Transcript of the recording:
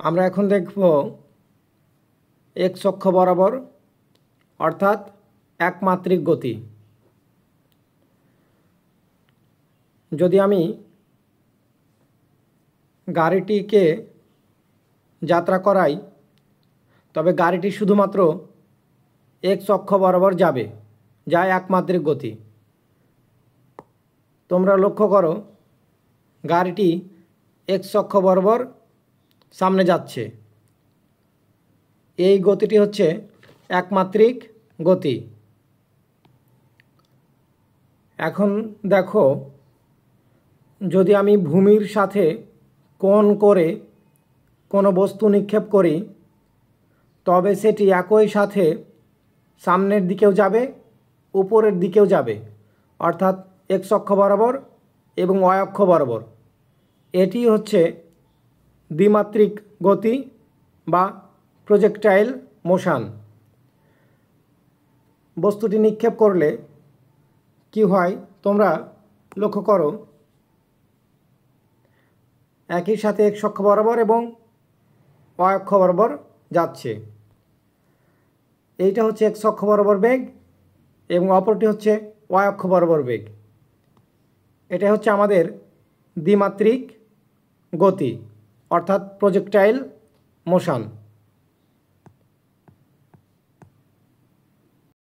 আমরা এখন দেখব এক্স অক্ষ বরাবর অর্থাৎ একমাত্রিক গতি। যদি আমি গাড়িটিকে যাত্রা করাই তবে গাড়িটি শুধুমাত্র এক্স অক্ষ বরাবর যাবে, যা একমাত্রিক গতি। তোমরা লক্ষ্য করো গাড়িটি এক্স অক্ষ বরাবর সামনে যাচ্ছে। এই গতিটি হচ্ছে একমাত্রিক গতি। এখন দেখো, যদি আমি ভূমির সাথে কোণ করে কোনো বস্তু নিক্ষেপ করি তবে সেটি একই সাথে সামনের দিকেও যাবে, উপরের দিকেও যাবে, অর্থাৎ এক্স অক্ষ বরাবর এবং ওয়াই অক্ষ বরাবর। এটি হচ্ছে দ্বিমাত্রিক গতি বা প্রজেক্টাইল মোশন। বস্তুটি নিক্ষেপ করলে কি হয় তোমরা লক্ষ্য করো, একই সাথে এক্স অক্ষ বরাবর এবং ওয়াই অক্ষ বরাবর যাচ্ছে। এইটা হচ্ছে এক্স অক্ষ বরাবর বেগ এবং অপরটি হচ্ছে ওয়াই অক্ষ বরাবর বেগ। এটা হচ্ছে আমাদের দ্বিমাত্রিক গতি অর্থাৎ প্রজেক্টাইল মোশন।